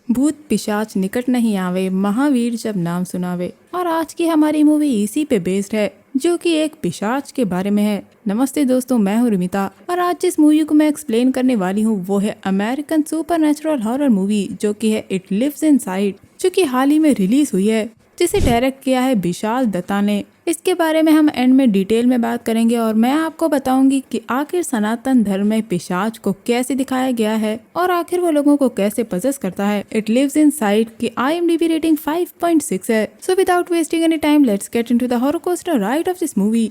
भूत पिशाच निकट नहीं आवे, महावीर जब नाम सुनावे। और आज की हमारी मूवी इसी पे बेस्ड है, जो कि एक पिशाच के बारे में है। नमस्ते दोस्तों, मैं हूँ रिमिता और आज जिस मूवी को मैं एक्सप्लेन करने वाली हूँ वो है अमेरिकन सुपरनैचुरल हॉरर मूवी, जो कि है इट लिव्स इनसाइड, जो कि हाल ही में रिलीज हुई है, जिसे डायरेक्ट किया है विशाल दत्ता ने। इसके बारे में हम एंड में डिटेल में बात करेंगे और मैं आपको बताऊंगी कि आखिर सनातन धर्म में पिशाच को कैसे दिखाया गया है और आखिर वो लोगों को कैसे पजेस करता है। इट लिव्स इनसाइड की IMDb रेटिंग 5.6 है। So without wasting any time, let's get into the horror coaster ride of this movie.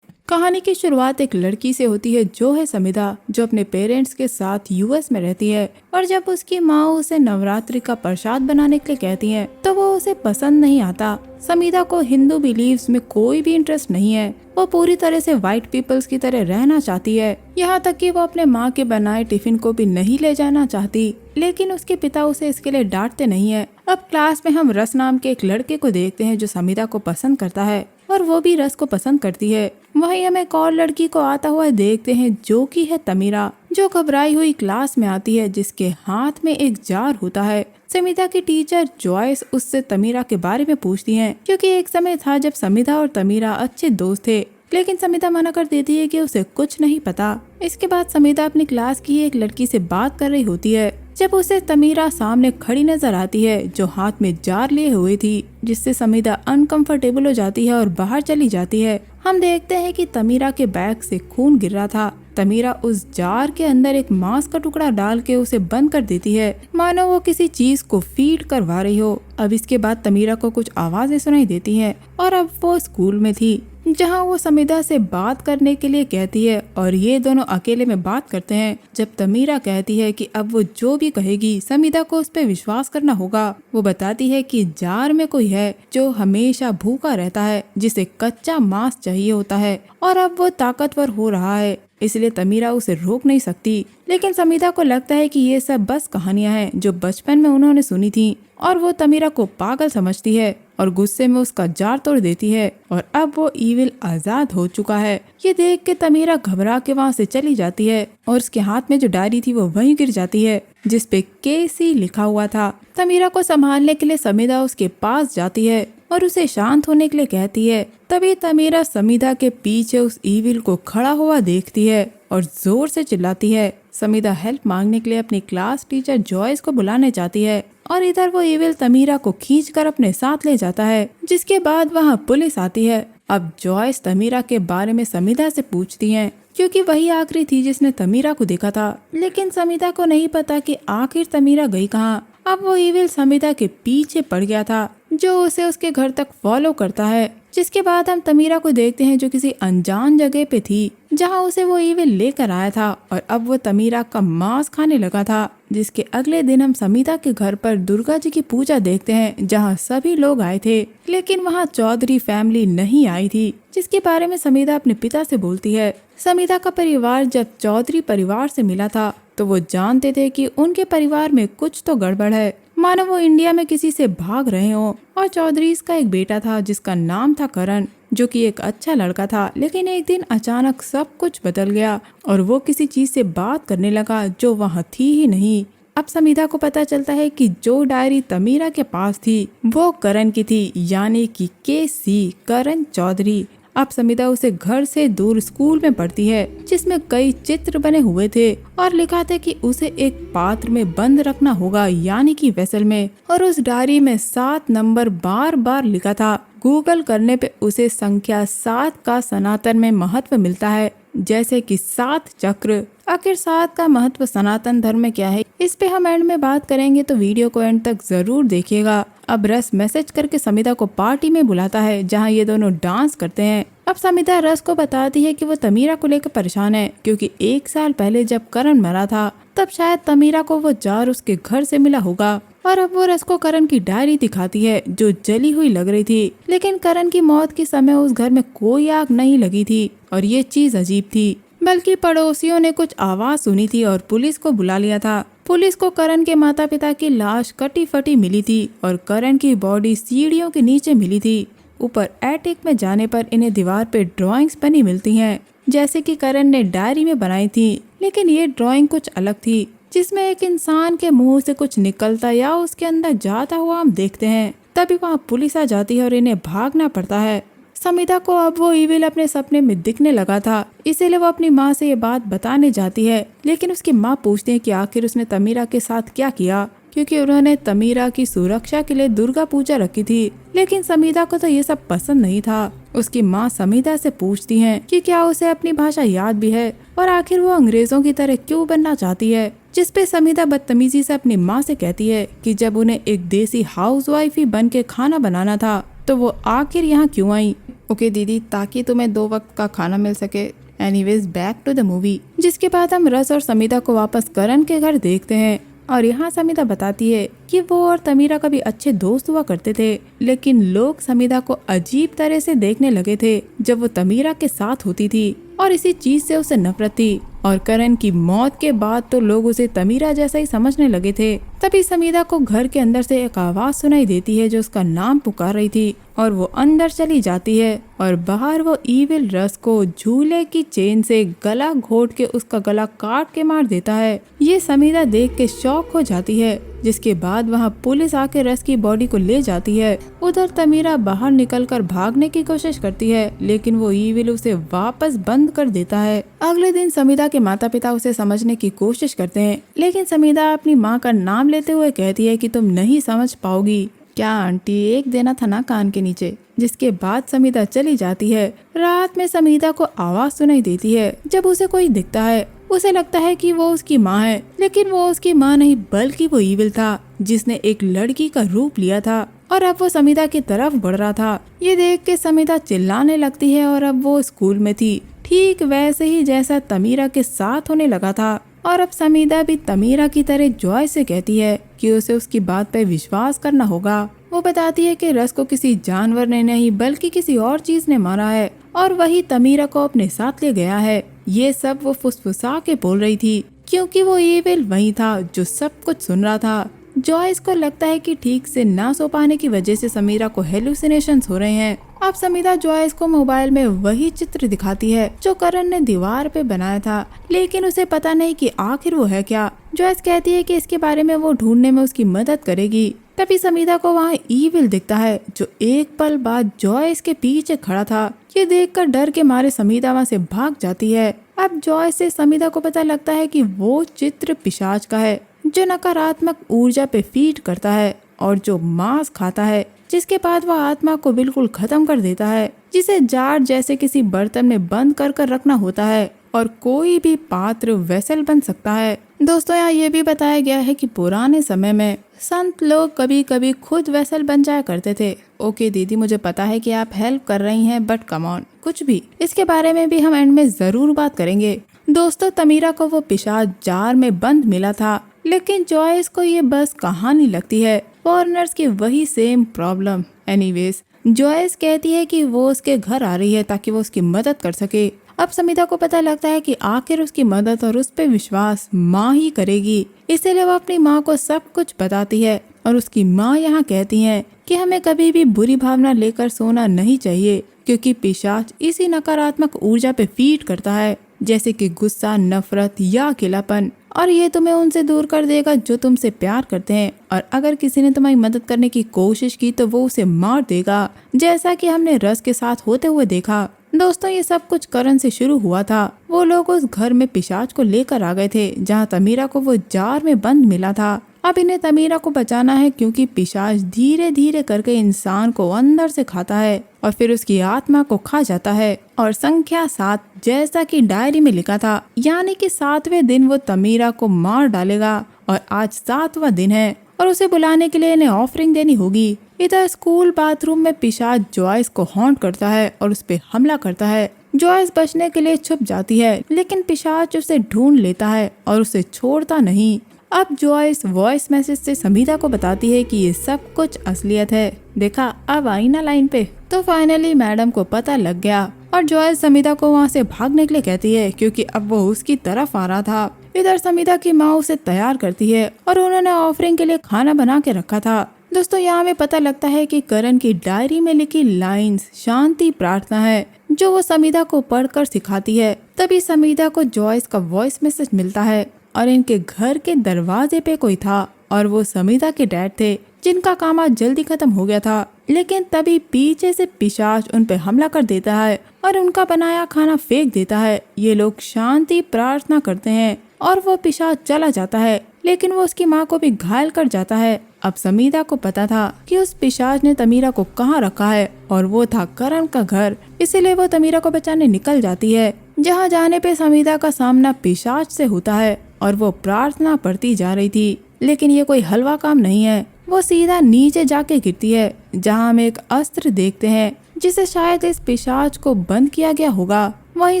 कहानी की शुरुआत एक लड़की से होती है जो है समिधा, जो अपने पेरेंट्स के साथ US में रहती है। और जब उसकी माँ उसे नवरात्रि का प्रसाद बनाने के लिए कहती है तो वो उसे पसंद नहीं आता। समिधा को हिंदू बिलीव्स में कोई भी इंटरेस्ट नहीं है। वो पूरी तरह से व्हाइट पीपल्स की तरह रहना चाहती है, यहाँ तक कि वो अपने माँ के बनाए टिफिन को भी नहीं ले जाना चाहती। लेकिन उसके पिता उसे इसके लिए डांटते नहीं है। अब क्लास में हम रस नाम के एक लड़के को देखते हैं जो समिधा को पसंद करता है और वो भी रस को पसंद करती है। वहीं हम एक और लड़की को आता हुआ देखते हैं जो कि है तमीरा, जो घबराई हुई क्लास में आती है, जिसके हाथ में एक जार होता है। समिधा की टीचर जॉयस उससे तमीरा के बारे में पूछती हैं, क्योंकि एक समय था जब समिधा और तमीरा अच्छे दोस्त थे। लेकिन समिधा मना कर देती है कि उसे कुछ नहीं पता। इसके बाद समिधा अपनी क्लास की एक लड़की से बात कर रही होती है जब उसे तमीरा सामने खड़ी नजर आती है, जो हाथ में जार लिए हुए थी, जिससे समिधा अनकंफर्टेबल हो जाती है और बाहर चली जाती है। हम देखते हैं कि तमीरा के बैग से खून गिर रहा था। तमीरा उस जार के अंदर एक मांस का टुकड़ा डाल के उसे बंद कर देती है, मानो वो किसी चीज को फीड करवा रही हो। अब इसके बाद तमीरा को कुछ आवाजें सुनाई देती हैं और अब वो स्कूल में थी, जहां वो समिधा से बात करने के लिए कहती है और ये दोनों अकेले में बात करते हैं। जब तमीरा कहती है कि अब वो जो भी कहेगी समिधा को उस पर विश्वास करना होगा। वो बताती है कि जार में कोई है जो हमेशा भूखा रहता है, जिसे कच्चा मांस चाहिए होता है और अब वो ताकतवर हो रहा है, इसलिए तमीरा उसे रोक नहीं सकती। लेकिन समिधा को लगता है कि ये सब बस कहानियां हैं जो बचपन में उन्होंने सुनी थी और वो तमीरा को पागल समझती है और गुस्से में उसका जार तोड़ देती है और अब वो ईविल आजाद हो चुका है। ये देख के तमीरा घबरा के वहाँ से चली जाती है और उसके हाथ में जो डायरी थी वो वहीं गिर जाती है, जिसपे केसी लिखा हुआ था। तमीरा को संभालने के लिए समिधा उसके पास जाती है और उसे शांत होने के लिए कहती है। तभी तमीरा समिधा के पीछे उस ईविल को खड़ा हुआ देखती है और जोर से चिल्लाती है। समिधा हेल्प मांगने के लिए अपनी क्लास टीचर जॉयस को बुलाने जाती है और इधर वो ईविल तमीरा को खींचकर अपने साथ ले जाता है, जिसके बाद वहाँ पुलिस आती है। अब जॉयस तमीरा के बारे में समिधा से पूछती हैं, क्योंकि वही आखिरी थी जिसने तमीरा को देखा था। लेकिन समिधा को नहीं पता कि आखिर तमीरा गई कहाँ। अब वो ईविल समिधा के पीछे पड़ गया था, जो उसे उसके घर तक फॉलो करता है। जिसके बाद हम तमीरा को देखते हैं जो किसी अनजान जगह पे थी, जहां उसे वो ईविल लेकर आया था और अब वो तमीरा का मांस खाने लगा था। जिसके अगले दिन हम समिधा के घर पर दुर्गा जी की पूजा देखते हैं, जहां सभी लोग आए थे, लेकिन वहां चौधरी फैमिली नहीं आई थी, जिसके बारे में समिधा अपने पिता से बोलती है। समिधा का परिवार जब चौधरी परिवार से मिला था तो वो जानते थे कि उनके परिवार में कुछ तो गड़बड़ है, मानो वो इंडिया में किसी से भाग रहे हो। और चौधरी का एक बेटा था जिसका नाम था करण, जो कि एक अच्छा लड़का था। लेकिन एक दिन अचानक सब कुछ बदल गया और वो किसी चीज से बात करने लगा जो वहाँ थी ही नहीं। अब समिधा को पता चलता है कि जो डायरी तमीरा के पास थी वो करण की थी, यानी कि केसी करण चौधरी। अब समिधा उसे घर से दूर स्कूल में पढ़ती है, जिसमें कई चित्र बने हुए थे और लिखा था कि उसे एक पात्र में बंद रखना होगा, यानी कि वेसल में। और उस डायरी में 7 नंबर बार बार लिखा था। गूगल करने पे उसे संख्या 7 का सनातन में महत्व मिलता है, जैसे कि 7 चक्र। आखिर 7 का महत्व सनातन धर्म में क्या है, इस पे हम एंड में बात करेंगे, तो वीडियो को एंड तक जरूर देखिएगा। अब रस मैसेज करके समिधा को पार्टी में बुलाता है, जहां ये दोनों डांस करते हैं। अब समिधा रस को बताती है कि वो तमीरा को लेकर परेशान है, क्योंकि 1 साल पहले जब करण मरा था तब शायद तमीरा को वो जार उसके घर से मिला होगा। और अब वो रस को करण की डायरी दिखाती है जो जली हुई लग रही थी, लेकिन करण की मौत के समय उस घर में कोई आग नहीं लगी थी और ये चीज अजीब थी, बल्कि पड़ोसियों ने कुछ आवाज सुनी थी और पुलिस को बुला लिया था। पुलिस को करण के माता पिता की लाश कटी फटी मिली थी और करण की बॉडी सीढ़ियों के नीचे मिली थी। ऊपर एटिक में जाने पर इन्हें दीवार पे ड्राइंग्स बनी मिलती हैं, जैसे कि करण ने डायरी में बनाई थी, लेकिन ये ड्राइंग कुछ अलग थी, जिसमें एक इंसान के मुंह से कुछ निकलता या उसके अंदर जाता हुआ हम देखते हैं। तभी वहाँ पुलिस आ जाती है और इन्हें भागना पड़ता है। समिता को अब वो ईविल अपने सपने में दिखने लगा था, इसीलिए वो अपनी माँ से ये बात बताने जाती है। लेकिन उसकी माँ पूछती है कि आखिर उसने तमीरा के साथ क्या किया, क्योंकि उन्होंने तमीरा की सुरक्षा के लिए दुर्गा पूजा रखी थी। लेकिन समिता को तो ये सब पसंद नहीं था। उसकी माँ समिता से पूछती है कि क्या उसे अपनी भाषा याद भी है और आखिर वो अंग्रेजों की तरह क्यों बनना चाहती है। जिस पे समिता बदतमीजी से अपनी माँ से कहती है कि जब उन्हें एक देसी हाउसवाइफ ही बन के खाना बनाना था तो वो आखिर यहाँ क्यों आई। ओके दीदी, ताकि तुम्हें 2 वक्त का खाना मिल सके। Anyways back to the movie, जिसके बाद हम रस और समिता को वापस करण के घर देखते हैं। और यहाँ समिता बताती है कि वो और तमीरा कभी अच्छे दोस्त हुआ करते थे, लेकिन लोग समिता को अजीब तरह से देखने लगे थे जब वो तमीरा के साथ होती थी और इसी चीज से उसे नफरत थी। और करण की मौत के बाद तो लोग उसे तमीरा जैसा ही समझने लगे थे। तभी समिता को घर के अंदर से एक आवाज सुनाई देती है जो उसका नाम पुकार रही थी, और वो अंदर चली जाती है और बाहर वो ईविल रस को झूले की चेन से गला घोट के उसका गला काट के मार देता है। ये समिता देख के शॉक हो जाती है, जिसके बाद वहाँ पुलिस आके रस की बॉडी को ले जाती है। उधर तमीरा बाहर निकलकर भागने की कोशिश करती है, लेकिन वो ईविल उसे वापस बंद कर देता है। अगले दिन समिता के माता पिता उसे समझने की कोशिश करते हैं, लेकिन समिता अपनी माँ का नाम लेते हुए कहती है कि तुम नहीं समझ पाओगी। क्या आंटी, एक देना था ना कान के नीचे। जिसके बाद समिता चली जाती है। रात में समिता को आवाज सुनाई देती है जब उसे कोई दिखता है। उसे लगता है कि वो उसकी माँ है, लेकिन वो उसकी माँ नहीं बल्कि वो ईविल था जिसने एक लड़की का रूप लिया था और अब वो समिता की तरफ बढ़ रहा था। ये देख के समिता चिल्लाने लगती है और अब वो स्कूल में थी, ठीक वैसे ही जैसा तमीरा के साथ होने लगा था। और अब समिता भी तमीरा की तरह जॉय से कहती है कि उसे उसकी बात पे विश्वास करना होगा। वो बताती है कि रस को किसी जानवर ने नहीं बल्कि किसी और चीज ने मारा है और वही तमीरा को अपने साथ ले गया है। ये सब वो फुसफुसा के बोल रही थी, क्योंकि वो ईविल वही था जो सब कुछ सुन रहा था। जॉयस को लगता है कि ठीक से ना सो पाने की वजह से समीरा को हेलुसिनेशंस हो रहे हैं। अब समीरा जॉयस को मोबाइल में वही चित्र दिखाती है जो करण ने दीवार पे बनाया था, लेकिन उसे पता नहीं कि आखिर वो है क्या। जॉयस कहती है कि इसके बारे में वो ढूंढने में उसकी मदद करेगी। तभी समीरा को वहाँ ईविल दिखता है जो एक पल बाद जॉयस के पीछे खड़ा था। ये देखकर डर के मारे समीरा वहाँ से भाग जाती है। अब जॉयस से समीरा को पता लगता है कि वो चित्र पिशाच का है जो नकारात्मक ऊर्जा पे फीड करता है और जो मांस खाता है, जिसके बाद वह आत्मा को बिल्कुल खत्म कर देता है, जिसे जार जैसे किसी बर्तन में बंद कर रखना होता है और कोई भी पात्र वेसल बन सकता है। दोस्तों, यहाँ ये भी बताया गया है कि पुराने समय में संत लोग कभी कभी खुद वेसल बन जाया करते थे। ओके दीदी, मुझे पता है कि आप हेल्प कर रही हैं, बट कम ऑन, कुछ भी इसके बारे में भी हम एंड में जरूर बात करेंगे। दोस्तों, तमीरा को वो पिशाच जार में बंद मिला था, लेकिन जॉयस को ये बस कहानी लगती है। फॉरेनर्स की वही सेम प्रॉब्लम। एनीवेज, जॉयस कहती है कि वो उसके घर आ रही है ताकि वो उसकी मदद कर सके। अब समीरा को पता लगता है कि आखिर उसकी मदद और उस पे विश्वास माँ ही करेगी, इसीलिए वो अपनी माँ को सब कुछ बताती है। और उसकी माँ यहाँ कहती है कि हमें कभी भी बुरी भावना लेकर सोना नहीं चाहिए, क्योंकि पिशाच इसी नकारात्मक ऊर्जा पे फीड करता है, जैसे कि गुस्सा, नफरत या अकेलापन, और ये तुम्हें उनसे दूर कर देगा जो तुमसे प्यार करते हैं। और अगर किसी ने तुम्हारी मदद करने की कोशिश की तो वो उसे मार देगा, जैसा कि हमने रस के साथ होते हुए देखा। दोस्तों, ये सब कुछ करण से शुरू हुआ था। वो लोग उस घर में पिशाच को लेकर आ गए थे जहाँ तमीरा को वो जार में बंद मिला था। अब इन्हें तमीरा को बचाना है, क्योंकि पिशाच धीरे धीरे करके इंसान को अंदर से खाता है और फिर उसकी आत्मा को खा जाता है। और संख्या 7 जैसा कि डायरी में लिखा था, यानी कि 7वें दिन वो तमीरा को मार डालेगा। और आज 7वां दिन है और उसे बुलाने के लिए इन्हें ऑफरिंग देनी होगी। इधर स्कूल बाथरूम में पिशाच जॉयस को हॉन्ट करता है और उस पे हमला करता है। जॉयस बचने के लिए छुप जाती है, लेकिन पिशाच उसे ढूंढ लेता है और उसे छोड़ता नहीं। अब जॉयस वॉइस मैसेज से समीरा को बताती है कि ये सब कुछ असलियत है। देखा, अब आई ना लाइन पे। तो फाइनली मैडम को पता लग गया और जॉयस समीरा को वहाँ से भागने के लिए कहती है, क्योंकि अब वो उसकी तरफ आ रहा था। इधर समीरा की माँ उसे तैयार करती है और उन्होंने ऑफरिंग के लिए खाना बना के रखा था। दोस्तों यहाँ हमें पता लगता है कि करण की डायरी में लिखी लाइंस शांति प्रार्थना है जो वो समीधा को पढ़कर सिखाती है। तभी समीधा को जॉयस का वॉइस मैसेज मिलता है और इनके घर के दरवाजे पे कोई था और वो समीधा के डैड थे जिनका काम आज जल्दी खत्म हो गया था। लेकिन तभी पीछे से पिशाच उन पे हमला कर देता है और उनका बनाया खाना फेंक देता है। ये लोग शांति प्रार्थना करते हैं और वो पिशाच चला जाता है, लेकिन वो उसकी माँ को भी घायल कर जाता है। अब समीधा को पता था कि उस पिशाच ने तमीरा को कहाँ रखा है और वो था करण का घर, इसीलिए वो तमीरा को बचाने निकल जाती है। जहाँ जाने पे समीधा का सामना पिशाच से होता है और वो प्रार्थना पढ़ती जा रही थी, लेकिन ये कोई हलवा काम नहीं है। वो सीधा नीचे जाके गिरती है जहाँ हम एक अस्त्र देखते हैं जिसे शायद इस पिशाच को बंद किया गया होगा। वहीं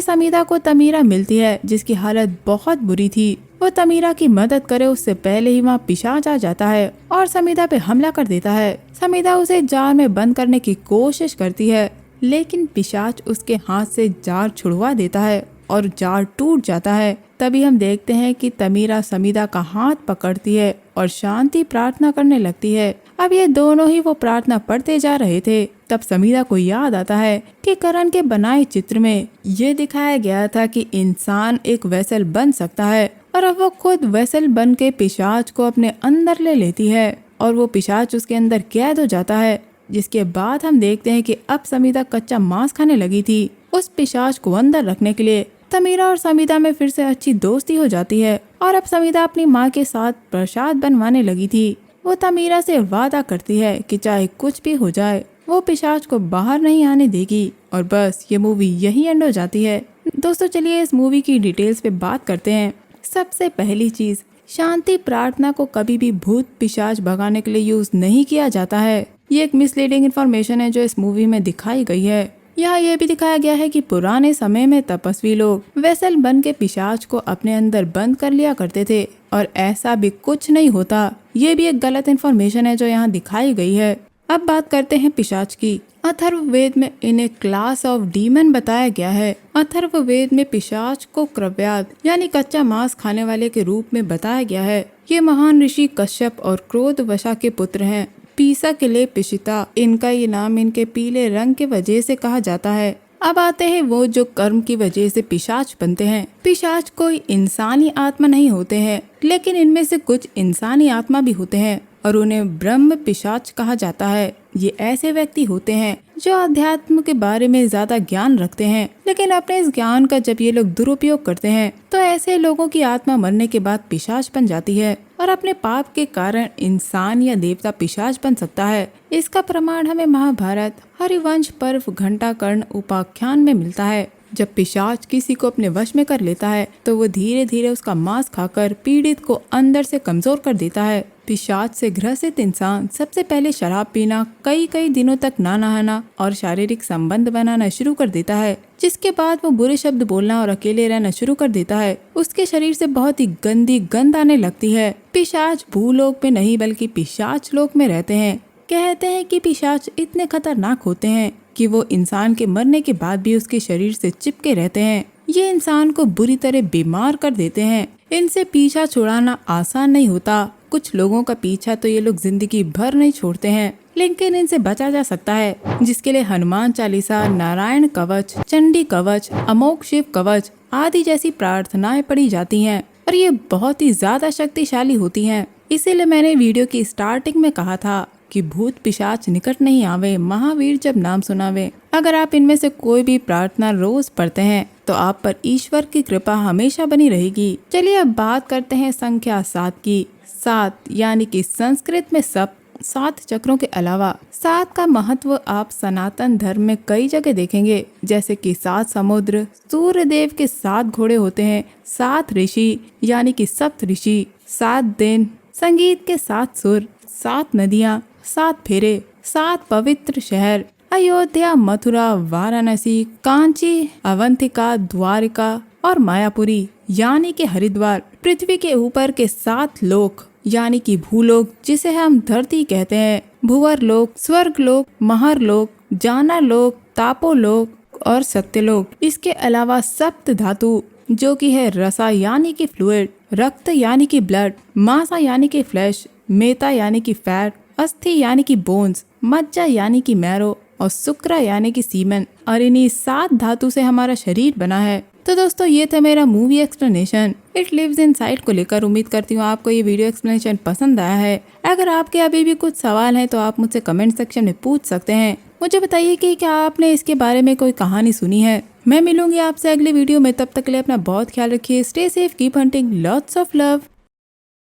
समीधा को तमीरा मिलती है जिसकी हालत बहुत बुरी थी। वो तमीरा की मदद करे उससे पहले ही वहाँ पिशाच आ जाता है और समीधा पे हमला कर देता है। समीधा उसे जार में बंद करने की कोशिश करती है, लेकिन पिशाच उसके हाथ से जार छुड़वा देता है और जार टूट जाता है। तभी हम देखते हैं कि तमीरा समीधा का हाथ पकड़ती है और शांति प्रार्थना करने लगती है। अब ये दोनों ही वो प्रार्थना पढ़ते जा रहे थे। तब समीधा को याद आता है कि करण के बनाए चित्र में ये दिखाया गया था कि इंसान एक वेसल बन सकता है और अब वो खुद वेसल बन के पिशाच को अपने अंदर ले लेती है और वो पिशाच उसके अंदर कैद हो जाता है। जिसके बाद हम देखते हैं कि अब समीधा कच्चा मांस खाने लगी थी उस पिशाच को अंदर रखने के लिए। तमीरा और समीधा में फिर से अच्छी दोस्ती हो जाती है और अब समीधा अपनी माँ के साथ प्रसाद बनवाने लगी थी। वो तमीरा से वादा करती है कि चाहे कुछ भी हो जाए वो पिशाच को बाहर नहीं आने देगी और बस ये मूवी यही एंड हो जाती है। दोस्तों चलिए इस मूवी की डिटेल्स पे बात करते हैं। सबसे पहली चीज, शांति प्रार्थना को कभी भी भूत पिशाच भगाने के लिए यूज नहीं किया जाता है। ये एक मिसलीडिंग इन्फॉर्मेशन है जो इस मूवी में दिखाई गई है। यहाँ ये भी दिखाया गया है कि पुराने समय में तपस्वी लोग वेसल बन के पिशाच को अपने अंदर बंद कर लिया करते थे और ऐसा भी कुछ नहीं होता। ये भी एक गलत इन्फॉर्मेशन है जो यहाँ दिखाई गई है। अब बात करते हैं पिशाच की। अथर्ववेद में इन्हें क्लास ऑफ डीमन बताया गया है। अथर्ववेद में पिशाच को क्रव्याद यानी कच्चा मांस खाने वाले के रूप में बताया गया है। ये महान ऋषि कश्यप और क्रोध वशा के पुत्र हैं। पीसा के लिए पिशिता, इनका ये नाम इनके पीले रंग के वजह से कहा जाता है। अब आते हैं वो जो कर्म की वजह से पिशाच बनते हैं। पिशाच कोई इंसानी आत्मा नहीं होते हैं, लेकिन इनमें से कुछ इंसानी आत्मा भी होते हैं और उन्हें ब्रह्म पिशाच कहा जाता है। ये ऐसे व्यक्ति होते हैं जो अध्यात्म के बारे में ज्यादा ज्ञान रखते हैं, लेकिन अपने इस ज्ञान का जब ये लोग दुरुपयोग करते हैं तो ऐसे लोगों की आत्मा मरने के बाद पिशाच बन जाती है और अपने पाप के कारण इंसान या देवता पिशाच बन सकता है। इसका प्रमाण हमें महाभारत हरिवंश पर्व घंटाकर्ण उपाख्यान में मिलता है। जब पिशाच किसी को अपने वश में कर लेता है तो वो धीरे धीरे उसका मांस खाकर पीड़ित को अंदर से कमजोर कर देता है। पिशाच से ग्रसित इंसान सबसे पहले शराब पीना, कई दिनों तक ना नहाना और शारीरिक संबंध बनाना शुरू कर देता है, जिसके बाद वो बुरे शब्द बोलना और अकेले रहना शुरू कर देता है। उसके शरीर से बहुत ही गंदी गंध आने लगती है। पिशाच भूलोक में नहीं बल्कि पिशाच लोक में रहते हैं। कहते हैं कि पिशाच इतने खतरनाक होते हैं कि वो इंसान के मरने के बाद भी उसके शरीर से चिपके रहते हैं। ये इंसान को बुरी तरह बीमार कर देते हैं। इनसे पीछा छुड़ाना आसान नहीं होता। कुछ लोगों का पीछा तो ये लोग जिंदगी भर नहीं छोड़ते हैं, लेकिन इनसे बचा जा सकता है, जिसके लिए हनुमान चालीसा, नारायण कवच, चंडी कवच, अमोघ शिव कवच आदि जैसी प्रार्थनाएं पढ़ी जाती हैं और ये बहुत ही ज्यादा शक्तिशाली होती हैं। इसीलिए मैंने वीडियो की स्टार्टिंग में कहा था कि भूत पिशाच निकट नहीं आवे, महावीर जब नाम सुनावे। अगर आप इनमें से कोई भी प्रार्थना रोज पढ़ते हैं तो आप पर ईश्वर की कृपा हमेशा बनी रहेगी। चलिए अब बात करते हैं संख्या 7 की। 7 यानी कि संस्कृत में सप्त, 7 चक्रों के अलावा 7 का महत्व आप सनातन धर्म में कई जगह देखेंगे, जैसे कि 7 समुद्र, सूर्य देव के 7 घोड़े होते हैं, 7 ऋषि यानी कि सप्त ऋषि, 7 दिन, संगीत के 7 सुर, 7 नदियाँ, 7 फेरे, 7 पवित्र शहर, अयोध्या, मथुरा, वाराणसी, कांची, अवंतिका, द्वारिका और मायापुरी यानी कि हरिद्वार। पृथ्वी के ऊपर के 7 लोक यानी कि भूलोक, जिसे हम धरती कहते हैं, भुवर लोक, स्वर्ग लोक, महर लोक, जाना लोक, तापो लोक और सत्यलोक। इसके अलावा सप्त धातु जो कि है रसा यानी कि फ्लूइड, रक्त यानी कि ब्लड, मांसा यानी कि फ्लैश, मेता यानी कि फैट, अस्थि यानी कि बोन्स, मज्जा यानी कि मैरो और शुक्र यानी कि सीमेन, और इन्हीं 7 धातु से हमारा शरीर बना है। तो दोस्तों ये था मेरा movie explanation it lives inside को लेकर। उम्मीद करती हूँ आपको ये वीडियो एक्सप्लेनेशन पसंद आया है। अगर आपके अभी भी कुछ सवाल हैं तो आप मुझसे कमेंट सेक्शन में पूछ सकते हैं। मुझे बताइए कि क्या आपने इसके बारे में कोई कहानी सुनी है। मैं मिलूंगी आपसे अगली वीडियो में, तब तक के लिए अपना बहुत ख्याल रखिए। Stay safe, keep hunting, lots of love.